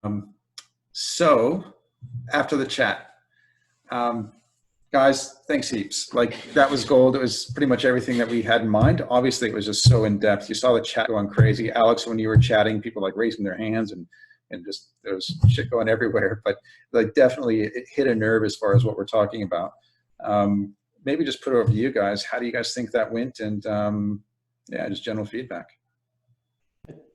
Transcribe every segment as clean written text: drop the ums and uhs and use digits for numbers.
Um, so after the chat, guys, thanks heaps. Like, that was gold. It was pretty much everything that we had in mind. Obviously, it was just so in depth. You saw the chat going crazy. Alex, when you were chatting, people like raising their hands and just there was shit going everywhere. But like, definitely it hit a nerve as far as what we're talking about. Maybe just put it over to you guys. How do you guys think that went? And yeah, just general feedback.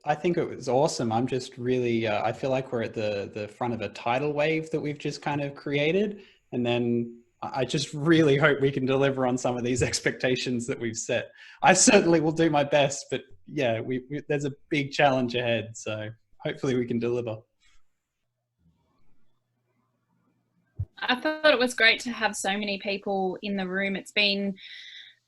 I think it was awesome. I'm just really, I feel like we're at the front of a tidal wave that we've just kind of created. And then I just really hope we can deliver on some of these expectations that we've set. I certainly will do my best, but yeah, there's a big challenge ahead. So hopefully we can deliver. I thought it was great to have so many people in the room. It's been,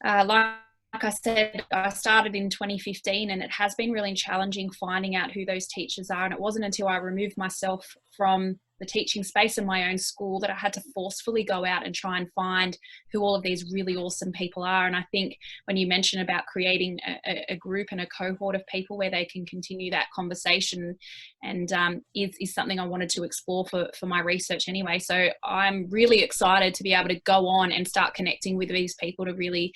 like I said, I started in 2015, and it has been really challenging finding out who those teachers are. And it wasn't until I removed myself from the teaching space in my own school that I had to forcefully go out and try and find who all of these really awesome people are. And I think when you mention about creating a group and a cohort of people where they can continue that conversation, and is something I wanted to explore for my research anyway. So I'm really excited to be able to go on and start connecting with these people to really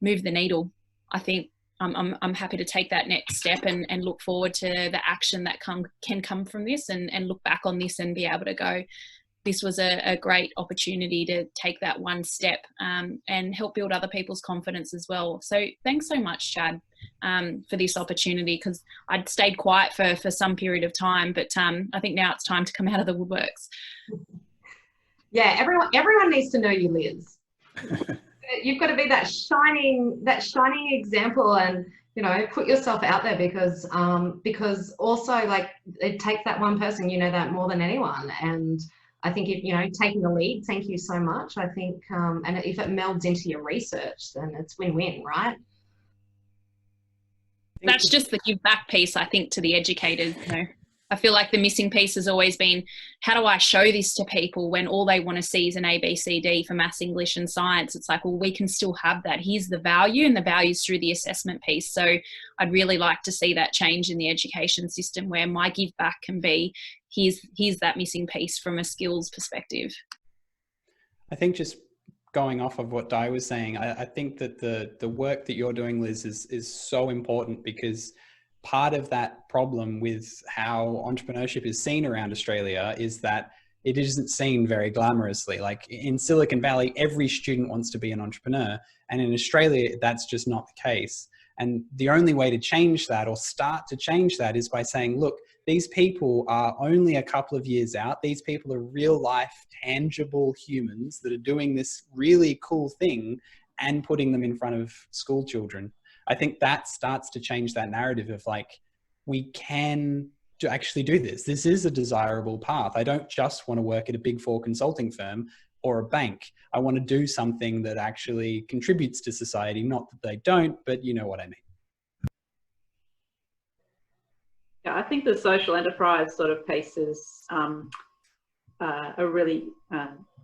move the needle. I think I'm happy to take that next step and look forward to the action that can come from this, and look back on this and be able to go, this was a great opportunity to take that one step and help build other people's confidence as well. So thanks so much, Chad, for this opportunity, because I'd stayed quiet for some period of time, but I think now it's time to come out of the woodworks. Yeah, everyone needs to know you, Liz. You've got to be that shining example, and put yourself out there, because also, like, it takes that one person, that more than anyone. And I think if taking the lead, thank you so much. I think and if it melds into your research, then it's win-win, right? That's just the give back piece, I think, to the educators. I feel like the missing piece has always been, how do I show this to people when all they want to see is an ABCD for maths, English and science? It's like, well, we can still have that. Here's the value, and the value's through the assessment piece. So I'd really like to see that change in the education system, where my give back can be, here's that missing piece from a skills perspective. I think just going off of what Di was saying, I think that the work that you're doing, Liz, is so important, because part of that problem with how entrepreneurship is seen around Australia is that it isn't seen very glamorously. Like in Silicon Valley, every student wants to be an entrepreneur. And in Australia, that's just not the case. And the only way to change that, or start to change that, is by saying, look, these people are only a couple of years out. These people are real life, tangible humans that are doing this really cool thing, and putting them in front of school children. I think that starts to change that narrative of like, we can actually do this. This is a desirable path. I don't just want to work at a Big Four consulting firm or a bank. I want to do something that actually contributes to society. Not that they don't, but you know what I mean. Yeah, I think the social enterprise sort of piece is a really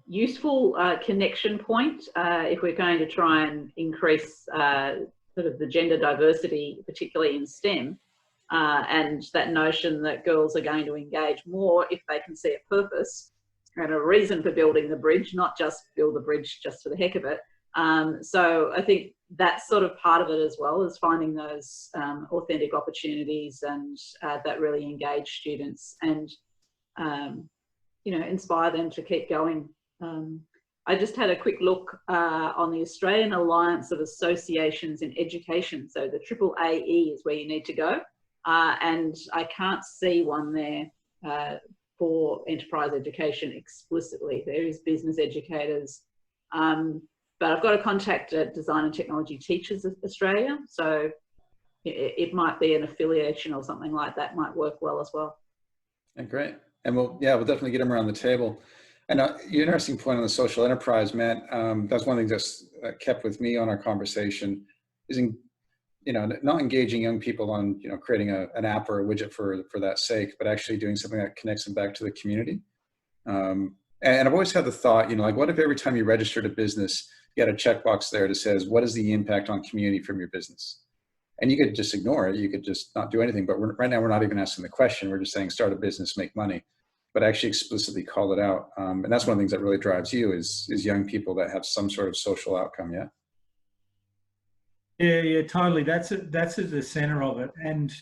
useful connection point if we're going to try and increase sort of the gender diversity, particularly in STEM, and that notion that girls are going to engage more if they can see a purpose and a reason for building the bridge, not just build the bridge just for the heck of it. So I think that's sort of part of it as well, is finding those authentic opportunities and that really engage students and, inspire them to keep going. I just had a quick look on the Australian Alliance of Associations in Education. So the AAAE is where you need to go. And I can't see one there for enterprise education explicitly. There is business educators. But I've got a contact at Design and Technology Teachers of Australia. So it might be an affiliation or something like that might work well as well. Yeah, great. And we'll definitely get them around the table. And your interesting point on the social enterprise, Matt, that's one thing that's kept with me on our conversation, is not engaging young people on, creating an app or a widget for that sake, but actually doing something that connects them back to the community. And I've always had the thought, like, what if every time you registered a business, you had a checkbox there that says, what is the impact on community from your business? And you could just ignore it. You could just not do anything. But right now, we're not even asking the question. We're just saying, start a business, make money, but actually explicitly call it out. And that's one of the things that really drives you is young people that have some sort of social outcome. Yeah. Yeah, totally. That's at the center of it. And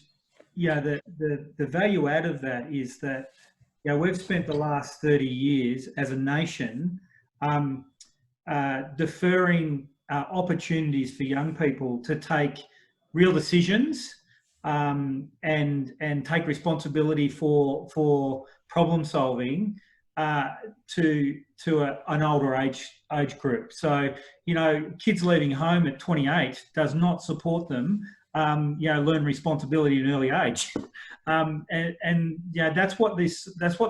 yeah, the value add of that is that, we've spent the last 30 years as a nation deferring opportunities for young people to take real decisions and take responsibility for problem solving to an older age group. So, kids leaving home at 28 does not support them learn responsibility at an early age. That's what the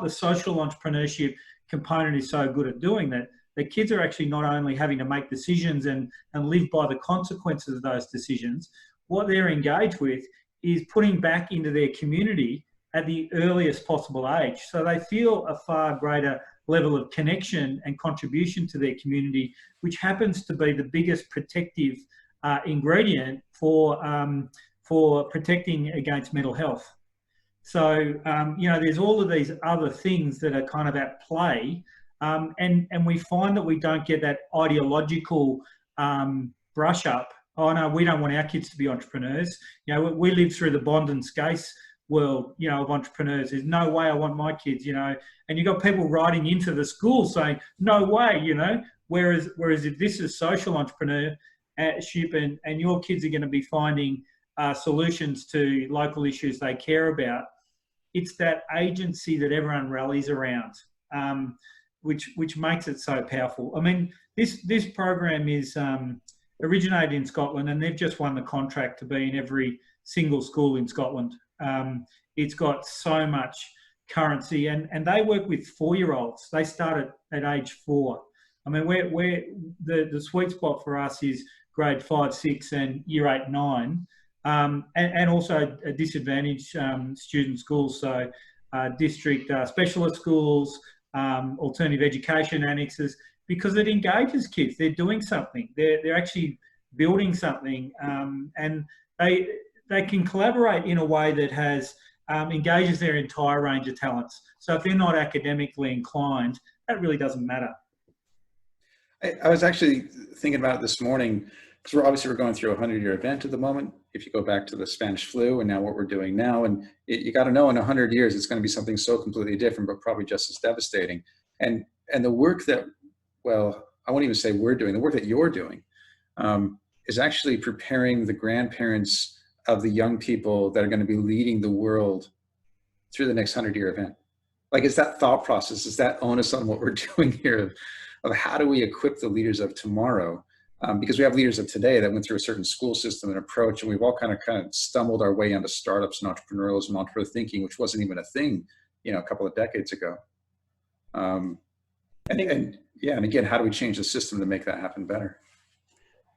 social entrepreneurship component is so good at doing, that the kids are actually not only having to make decisions and live by the consequences of those decisions. What they're engaged with is putting back into their community at the earliest possible age. So they feel a far greater level of connection and contribution to their community, which happens to be the biggest protective ingredient for protecting against mental health. So, there's all of these other things that are kind of at play. And we find that we don't get that ideological brush up. Oh no, we don't want our kids to be entrepreneurs. We live through the Bond and Scase world, of entrepreneurs. There's no way I want my kids, and you've got people writing into the school saying, no way, whereas if this is social entrepreneurship and your kids are going to be finding solutions to local issues they care about, it's that agency that everyone rallies around, which makes it so powerful. I mean, this program is originated in Scotland, and they've just won the contract to be in every single school in Scotland. It's got so much currency, and they work with 4-year-olds. They start at age 4. I mean, the sweet spot for us is grade 5, 6, and year 8, 9, and also a disadvantaged student schools, so district specialist schools, alternative education annexes, because it engages kids. They're doing something. They're actually building something, and they can collaborate in a way that has engages their entire range of talents. So if they're not academically inclined, that really doesn't matter. I was actually thinking about it this morning, because we're going through a 100-year event at the moment. If you go back to the Spanish flu and now what we're doing now, and you got to know in 100 years, it's going to be something so completely different, but probably just as devastating. And the work that, well, I won't even say we're doing, the work that you're doing is actually preparing the grandparents of the young people that are going to be leading the world through the next 100-year event. Like, it's that thought process, it's that onus on what we're doing here of how do we equip the leaders of tomorrow? Because we have leaders of today that went through a certain school system and approach, and we've all kind of stumbled our way into startups and entrepreneurialism, entrepreneur thinking, which wasn't even a thing, a couple of decades ago. And again, how do we change the system to make that happen better?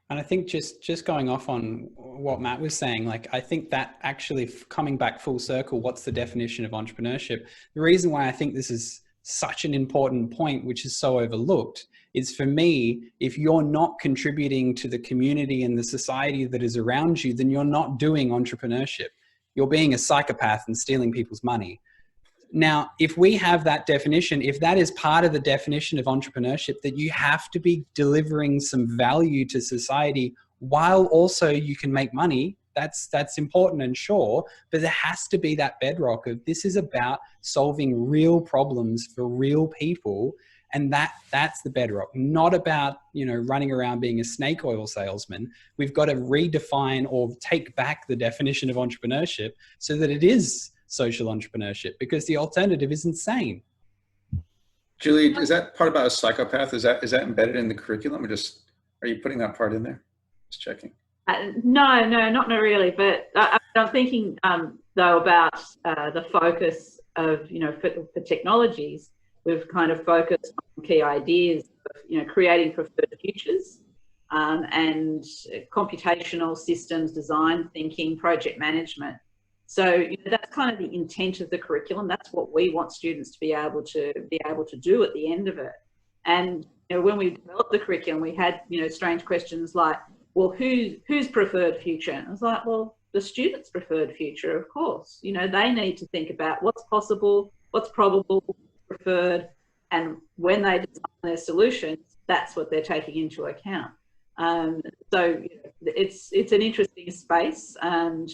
And I think just going off on what Matt was saying, I think that actually coming back full circle, what's the definition of entrepreneurship? The reason why I think this is such an important point, which is so overlooked, is for me, if you're not contributing to the community and the society that is around you, then you're not doing entrepreneurship. You're being a psychopath and stealing people's money. Now, if we have that definition, if that is part of the definition of entrepreneurship, that you have to be delivering some value to society while also you can make money, that's important and sure, but there has to be that bedrock of this is about solving real problems for real people. And that's the bedrock, not about, running around being a snake oil salesman. We've got to redefine or take back the definition of entrepreneurship so that it is social entrepreneurship, because the alternative is insane. Julie, is that part about a psychopath? Is that embedded in the curriculum, or are you putting that part in there? Just checking. No, not really. But I'm thinking though about the focus of for technologies. We've kind of focused on key ideas of creating preferred futures and computational systems design thinking, project management. So that's kind of the intent of the curriculum. That's what we want students to be able to do at the end of it. And when we developed the curriculum, we had strange questions like, well, whose preferred future? And I was like, well, the students' preferred future, of course. You know, they need to think about what's possible, what's probable, preferred, and when they design their solutions, that's what they're taking into account. So it's an interesting space, and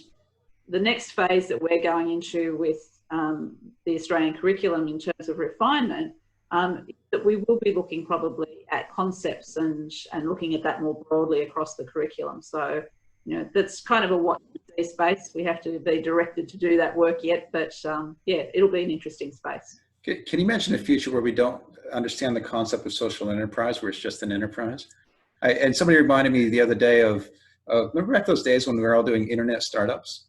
the next phase that we're going into with the Australian curriculum in terms of refinement, that we will be looking probably at concepts and looking at that more broadly across the curriculum. So, you know, that's kind of a watch space. We have to be directed to do that work yet, but yeah, it'll be an interesting space. Can you imagine a future where we don't understand the concept of social enterprise, where it's just an enterprise? And somebody reminded me the other day of remember back those days when we were all doing internet startups?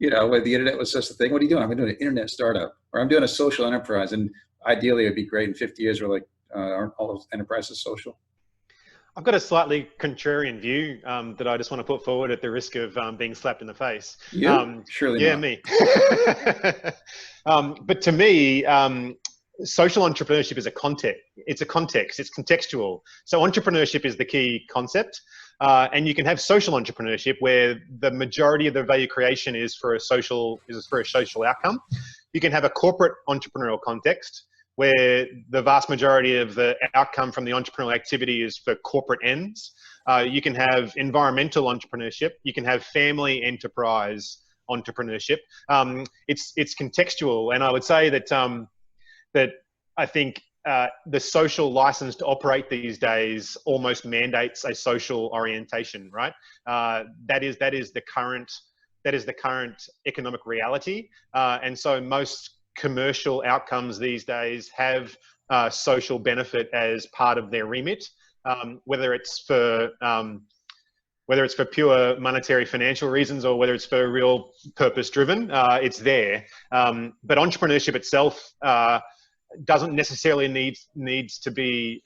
You know, when the internet was such a thing. What are you doing? I'm doing an internet startup, or I'm doing a social enterprise. And ideally, it'd be great in 50 years. We're like, aren't all enterprises social? I've got a slightly contrarian view that I just want to put forward at the risk of being slapped in the face. Surely yeah, not. me. But to me, social entrepreneurship is a context. It's a context. It's contextual. So entrepreneurship is the key concept. And you can have social entrepreneurship where the majority of the value creation is for a social outcome. You can have a corporate entrepreneurial context where the vast majority of the outcome from the entrepreneurial activity is for corporate ends. You can have environmental entrepreneurship. You can have family enterprise entrepreneurship. It's contextual, and I would say that that I think the social license to operate these days almost mandates a social orientation, right? That is the current economic reality, and so most commercial outcomes these days have social benefit as part of their remit, whether it's for pure monetary financial reasons or whether it's for real purpose driven, it's there. But entrepreneurship itself doesn't necessarily needs to be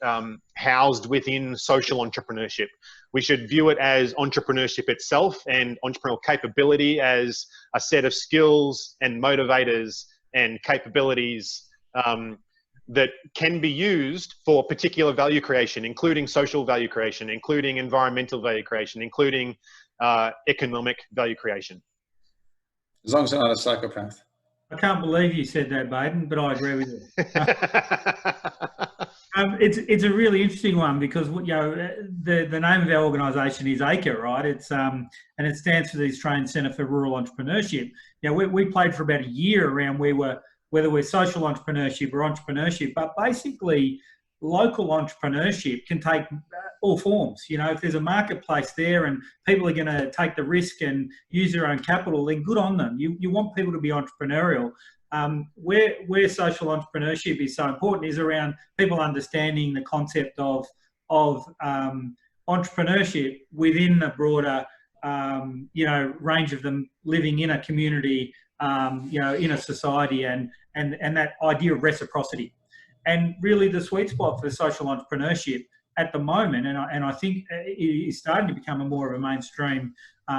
housed within social entrepreneurship. We should view it as entrepreneurship itself and entrepreneurial capability as a set of skills and motivators and capabilities that can be used for particular value creation, including social value creation, including environmental value creation, including economic value creation. As long as they're not a psychopath. I can't believe you said that, Baden, but I agree with you. It's a really interesting one because, you know, the name of our organisation is ACRE, right? It's and it stands for the Australian Centre for Rural Entrepreneurship. You know, we played for about a year around whether we're social entrepreneurship or entrepreneurship, but basically local entrepreneurship can take all forms. You know, if there's a marketplace there and people are going to take the risk and use their own capital, then good on them. You want people to be entrepreneurial. Where social entrepreneurship is so important is around people understanding the concept of entrepreneurship within the broader you know, range of them living in a community, you know, in a society, and that idea of reciprocity. And really the sweet spot for social entrepreneurship at the moment, and I think it is starting to become more of a mainstream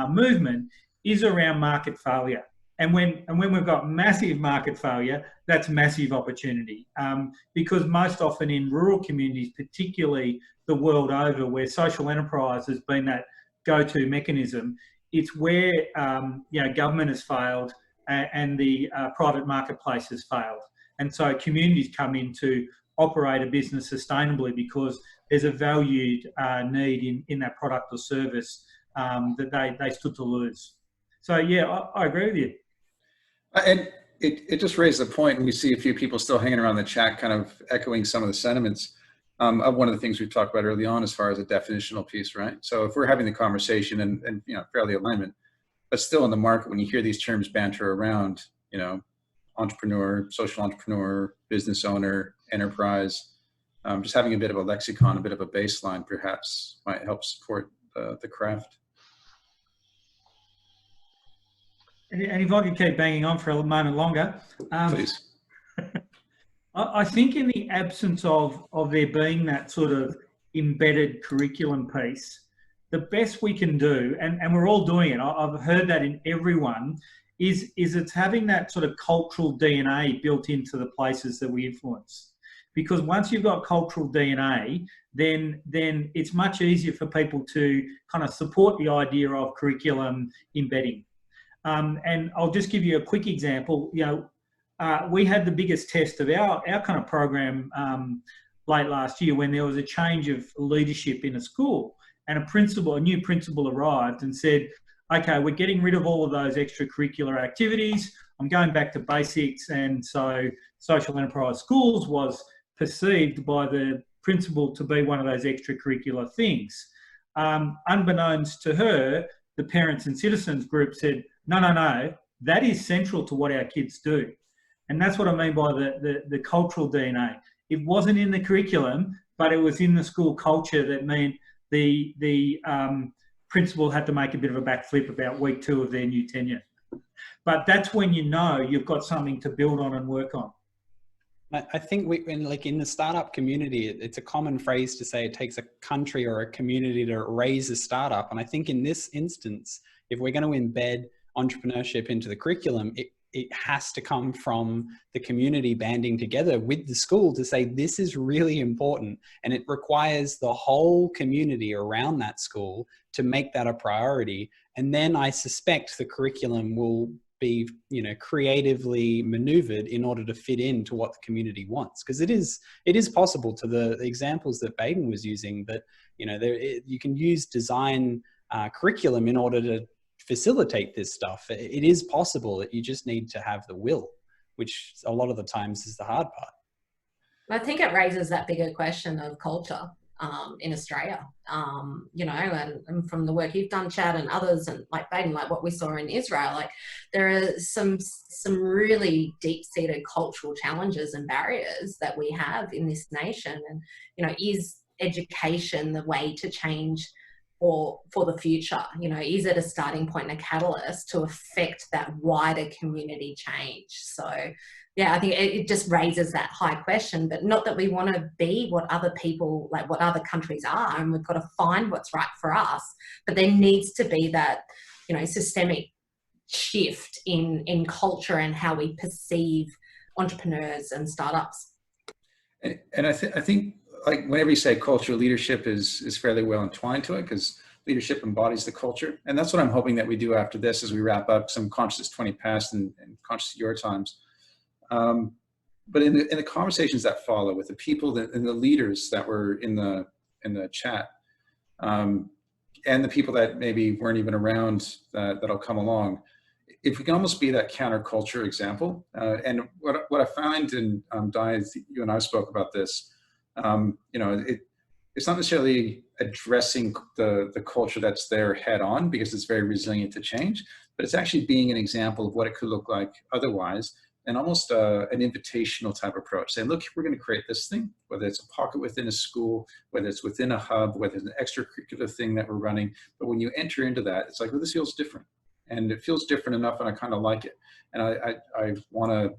movement, is around market failure. And when we've got massive market failure, that's massive opportunity. Because most often in rural communities, particularly the world over, where social enterprise has been that go-to mechanism, it's where you know, government has failed and the private marketplace has failed. And so communities come in to operate a business sustainably because there's a valued need in that product or service that they stood to lose. So yeah, I agree with you. And it just raised the point, and we see a few people still hanging around the chat kind of echoing some of the sentiments of one of the things we talked about early on as far as a definitional piece, right? So if we're having the conversation and you know, fairly alignment, but still in the market, when you hear these terms banter around, you know, entrepreneur, social entrepreneur, business owner, enterprise, just having a bit of a lexicon, a bit of a baseline perhaps might help support the craft. And if I could keep banging on for a moment longer. Please. I think in the absence of there being that sort of embedded curriculum piece, the best we can do, and we're all doing it, I've heard that in everyone, is it's having that sort of cultural DNA built into the places that we influence. because once you've got cultural DNA, then it's much easier for people to kind of support the idea of curriculum embedding. And I'll just give you a quick example. We had the biggest test of our kind of program late last year when there was a change of leadership in a school, and a new principal arrived and said, okay, we're getting rid of all of those extracurricular activities. I'm going back to basics. And so social enterprise schools was perceived by the principal to be one of those extracurricular things. Unbeknownst to her, the parents and citizens group said, no, that is central to what our kids do. And that's what I mean by the cultural DNA. It wasn't in the curriculum, but it was in the school culture that meant the principal had to make a bit of a backflip about week 2 of their new tenure. But that's when you know you've got something to build on and work on. I think in the startup community, it's a common phrase to say it takes a country or a community to raise a startup. And I think in this instance, if we're going to embed entrepreneurship into the curriculum, it has to come from the community banding together with the school to say, this is really important. And it requires the whole community around that school to make that a priority. And then I suspect the curriculum will be, creatively maneuvered in order to fit into what the community wants. Because it is possible, to the examples that Baden was using, that, you can use design curriculum in order to facilitate this stuff. It is possible, that you just need to have the will, which a lot of the times is the hard part. I think it raises that bigger question of culture in Australia, and from the work you've done, Chad, and others, and like Baden, like what we saw in Israel, like there are some really deep-seated cultural challenges and barriers that we have in this nation. And, is education the way to change for the future? Is it a starting point and a catalyst to affect that wider community change? So yeah, I think it just raises that high question, but not that we want to be what other people, like what other countries are, and we've got to find what's right for us, but there needs to be that, systemic shift in culture and how we perceive entrepreneurs and startups. And I think like whenever you say cultural leadership is fairly well entwined to it, because leadership embodies the culture. And that's what I'm hoping that we do after this as we wrap up some conscious 20 past and conscious your times. But in the conversations that follow with the people and the leaders that were in the chat, and the people that maybe weren't even around that'll come along, if we can almost be that counterculture example. And what I find, and Di, you and I spoke about this, it's not necessarily addressing the culture that's there head on, because it's very resilient to change, but it's actually being an example of what it could look like otherwise, and almost an invitational type approach, saying, look, we're going to create this thing, whether it's a pocket within a school, whether it's within a hub, whether it's an extracurricular thing that we're running. But when you enter into that, it's like, well, this feels different, and it feels different enough, and I kind of like it. And I want to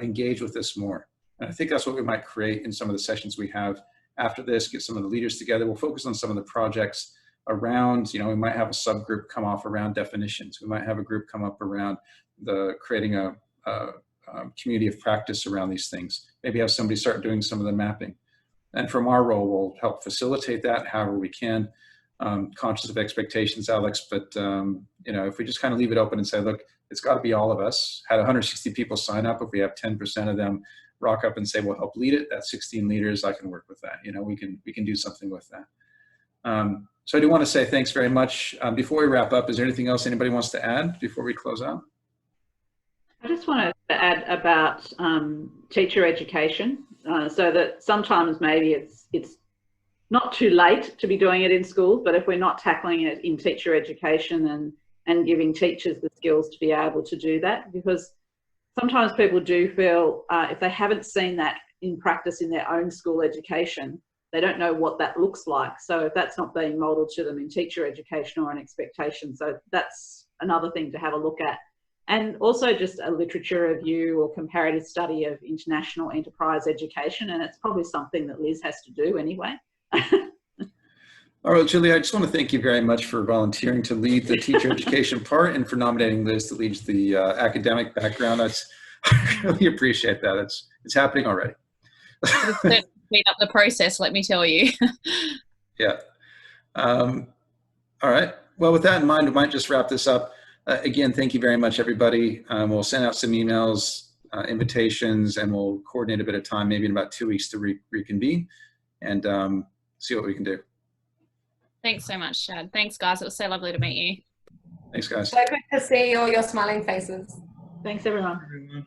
engage with this more. And I think that's what we might create in some of the sessions we have after this, get some of the leaders together. We'll focus on some of the projects around, we might have a subgroup come off around definitions. We might have a group come up around creating a community of practice around these things. Maybe have somebody start doing some of the mapping. And from our role, we'll help facilitate that however we can, conscious of expectations, Alex. But, if we just kind of leave it open and say, look, it's got to be all of us. Had 160 people sign up. If we have 10% of them rock up and say, we'll help lead it, that's 16 leaders, I can work with that. We can do something with that. So I do want to say thanks very much. Before we wrap up, is there anything else anybody wants to add before we close out? I just wanted to add about teacher education, so that sometimes maybe it's not too late to be doing it in schools, but if we're not tackling it in teacher education and giving teachers the skills to be able to do that, because sometimes people do feel if they haven't seen that in practice in their own school education, they don't know what that looks like. So if that's not being modelled to them in teacher education or an expectation, so that's another thing to have a look at. And also just a literature review or comparative study of international enterprise education. And it's probably something that Liz has to do anyway. All right, Julie, I just want to thank you very much for volunteering to lead the teacher education part, and for nominating Liz to lead the academic background. I really appreciate that. It's happening already. It'll certainly speed up the process, let me tell you. Yeah. All right. Well, with that in mind, we might just wrap this up. Again, thank you very much, everybody. We'll send out some emails, invitations, and we'll coordinate a bit of time, maybe in about 2 weeks to reconvene and see what we can do. Thanks so much, Chad. Thanks, guys. It was so lovely to meet you. Thanks, guys. So good to see all your smiling faces. Thanks, everyone.